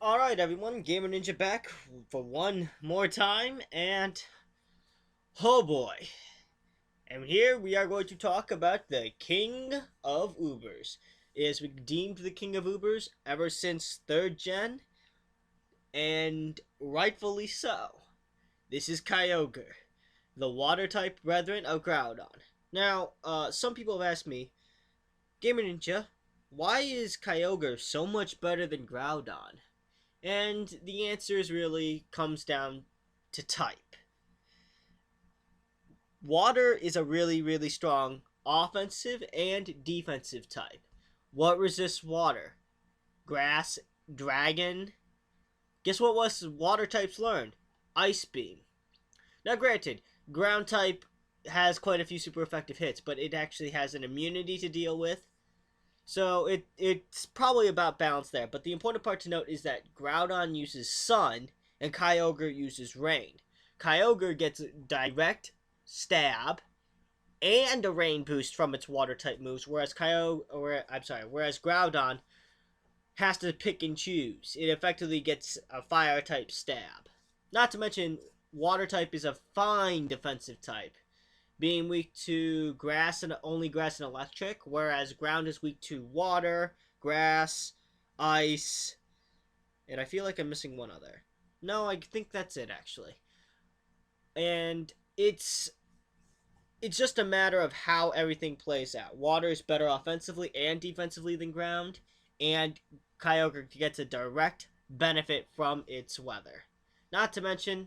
Alright everyone, Gamer Ninja back for one more time, and oh boy. And here we are going to talk about the King of Ubers. It has been deemed the King of Ubers ever since 3rd gen, and rightfully so. This is Kyogre, the water-type brethren of Groudon. Now, some people have asked me, Gamer Ninja, why is Kyogre so much better than Groudon? And the answer is really comes down to type. Water is a really strong offensive and defensive type. What resists water? Grass, dragon. Guess what was water types learned? Ice beam. Now granted, ground type has quite a few super effective hits, but it actually has an immunity to deal with. So it's probably about balance there. But the important part to note is that Groudon uses Sun and Kyogre uses Rain. Kyogre gets direct stab and a rain boost from its water type moves, whereas Groudon has to pick and choose. It effectively gets a fire type stab. Not to mention, water type is a fine defensive type, being weak to grass and only grass and electric, whereas ground is weak to water, grass, ice, and I feel like I'm missing one other. No, I think that's it actually. And it's just a matter of how everything plays out. Water is better offensively and defensively than ground, and Kyogre gets a direct benefit from its weather. Not to mention,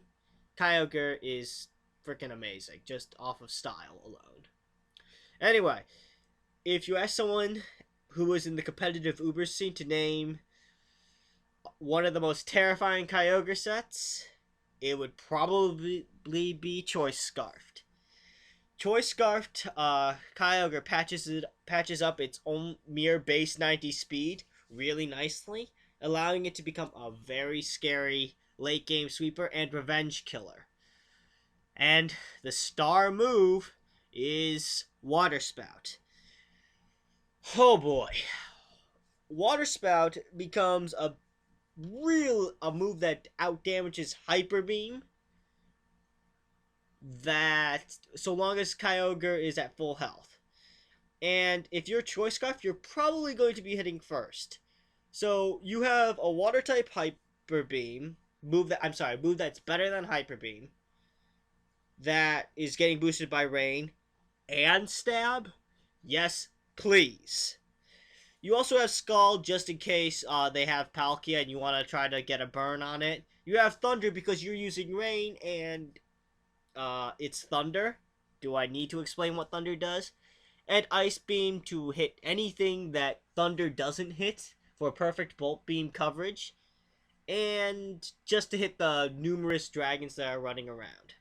Kyogre is freaking amazing, just off of style alone. Anyway, if you ask someone who was in the competitive Uber scene to name one of the most terrifying Kyogre sets, it would probably be Choice Scarfed. Choice Scarfed Kyogre patches up its own mere base 90 speed really nicely, allowing it to become a very scary late game sweeper and revenge killer. And the star move is Water Spout. Oh boy. Water Spout becomes a move that outdamages Hyper Beam, that so long as Kyogre is at full health. And if you're Choice Scarf, you're probably going to be hitting first. So you have a water type Hyper Beam move that's better than Hyper Beam, that is getting boosted by Rain and Stab. Yes, please. You also have Skull just in case they have Palkia and you want to try to get a burn on it. You have Thunder because you're using Rain and it's Thunder. Do I need to explain what Thunder does? And Ice Beam to hit anything that Thunder doesn't hit for perfect Bolt Beam coverage. And just to hit the numerous dragons that are running around.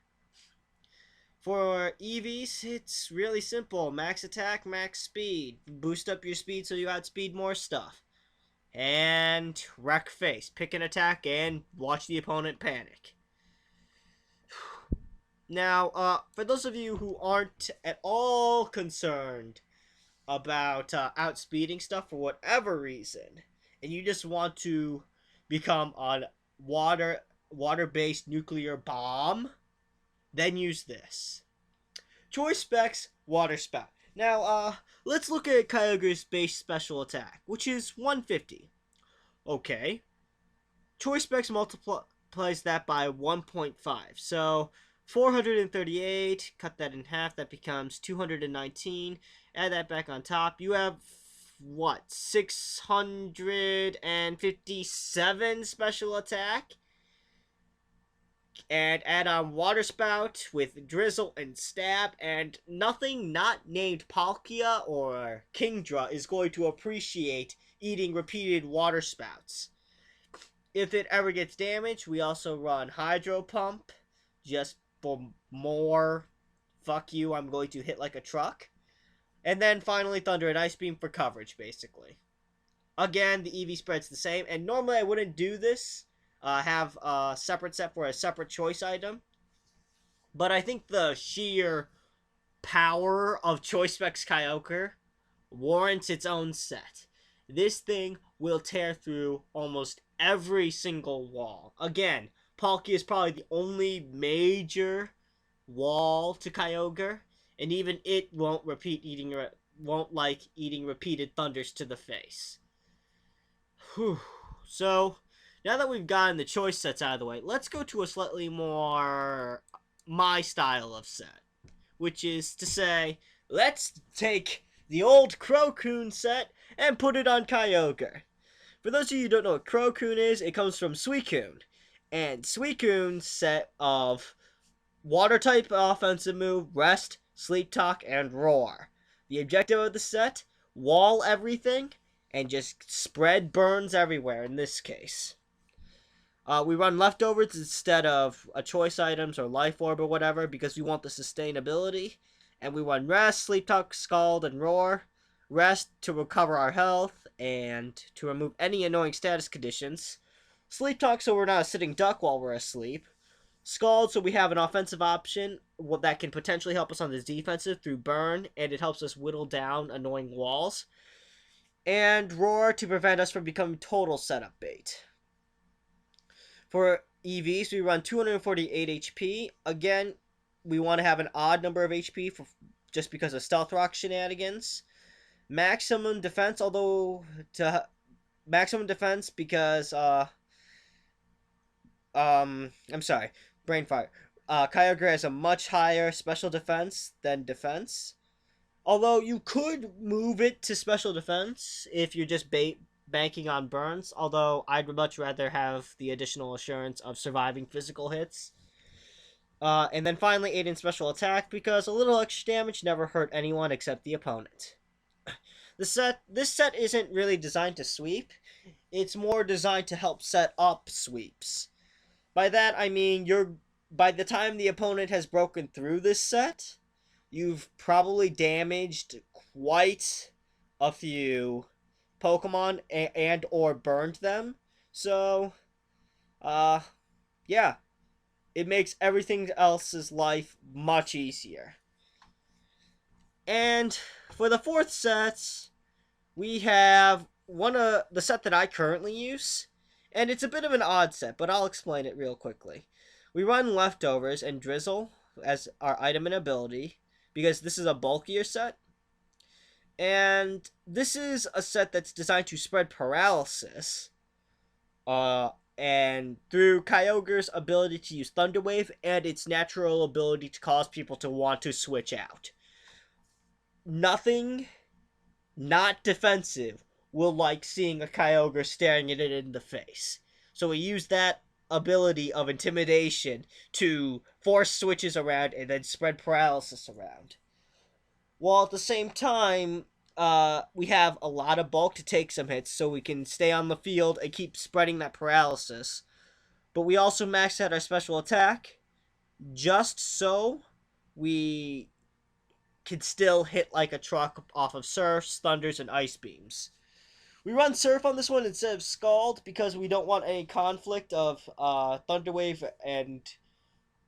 For EVs, it's really simple. Max attack, max speed. Boost up your speed so you outspeed more stuff. And wreck face. Pick an attack and watch the opponent panic. Now, for those of you who aren't at all concerned about outspeeding stuff for whatever reason, and you just want to become a water-based nuclear bomb, then use this. Choice Specs Water Spout. Now, let's look at Kyogre's base special attack, which is 150. Okay. Choice Specs multiplies that by 1.5. So, 438, cut that in half, that becomes 219. Add that back on top. You have, what, 657 special attack? And add on Water Spout with Drizzle and Stab, and nothing not named Palkia or Kingdra is going to appreciate eating repeated Water Spouts. If it ever gets damaged, we also run Hydro Pump, just for more fuck you, I'm going to hit like a truck. And then finally Thunder and Ice Beam for coverage, basically. Again, the EV spread's the same, and normally I wouldn't do this. Have a separate set for a separate choice item. But I think the sheer power of Choice Specs Kyogre warrants its own set. This thing will tear through almost every single wall. Again, Palkia is probably the only major wall to Kyogre, and even it won't like eating repeated thunders to the face. Whew. So, now that we've gotten the choice sets out of the way, let's go to a slightly more my style of set, which is to say, let's take the old Crocoon set and put it on Kyogre. For those of you who don't know what Crocoon is, it comes from Suicune. And Suicune's set of water type offensive move, Rest, Sleep Talk, and Roar. The objective of the set, wall everything, and just spread burns everywhere in this case. We run leftovers instead of choice items or life orb or whatever because we want the sustainability. And we run Rest, Sleep Talk, Scald, and Roar. Rest to recover our health and to remove any annoying status conditions. Sleep Talk so we're not a sitting duck while we're asleep. Scald so we have an offensive option that can potentially help us on the defensive through Burn, and it helps us whittle down annoying walls. And Roar to prevent us from becoming total setup bait. For EVs, we run 248 HP. Again, we want to have an odd number of HP just because of Stealth Rock shenanigans. Maximum defense, maximum defense because I'm sorry, brain fire. Kyogre has a much higher special defense than defense. Although you could move it to special defense if you're just banking on burns. Although I'd much rather have the additional assurance of surviving physical hits. And then finally 8 in special attack because a little extra damage never hurt anyone except the opponent. This set isn't really designed to sweep. It's more designed to help set up sweeps. By that I mean by the time the opponent has broken through this set, you've probably damaged quite a few Pokemon and or burned them. So, yeah. It makes everything else's life much easier. And for the fourth set, we have the set that I currently use. And it's a bit of an odd set, but I'll explain it real quickly. We run Leftovers and Drizzle as our item and ability, because this is a bulkier set. And this is a set that's designed to spread paralysis. And through Kyogre's ability to use Thunder Wave and its natural ability to cause people to want to switch out. Nothing not defensive will like seeing a Kyogre staring at it in the face. So we use that ability of intimidation to force switches around and then spread paralysis around. While at the same time, we have a lot of bulk to take some hits so we can stay on the field and keep spreading that paralysis. But we also maxed out our special attack just so we can still hit like a truck off of Surfs, Thunders, and Ice Beams. We run Surf on this one instead of Scald because we don't want any conflict of Thunder Wave and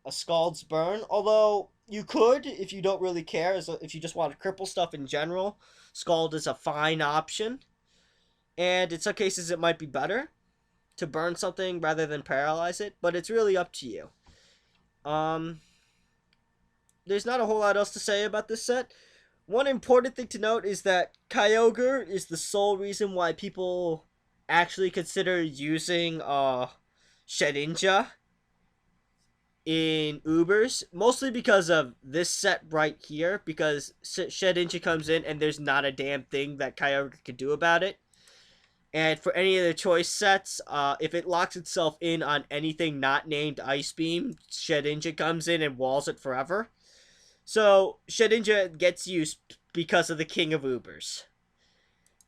a Scald's Burn. Although you could, if you don't really care, if you just want to cripple stuff in general, Scald is a fine option. And in some cases it might be better to burn something rather than paralyze it, but it's really up to you. There's not a whole lot else to say about this set. One important thing to note is that Kyogre is the sole reason why people actually consider using Shedinja in Ubers, mostly because of this set right here, because Shedinja comes in and there's not a damn thing that Kyogre can do about it. And for any of the choice sets, if it locks itself in on anything not named Ice Beam, Shedinja comes in and walls it forever. So, Shedinja gets used because of the King of Ubers.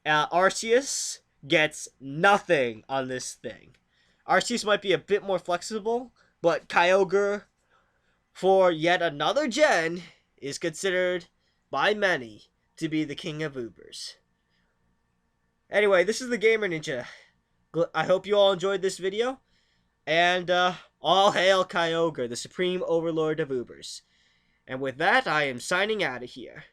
Arceus gets nothing on this thing. Arceus might be a bit more flexible, but Kyogre, for yet another gen, is considered by many to be the King of Ubers. Anyway, this is the Gamer Ninja. I hope you all enjoyed this video. And all hail Kyogre, the supreme overlord of Ubers. And with that, I am signing out of here.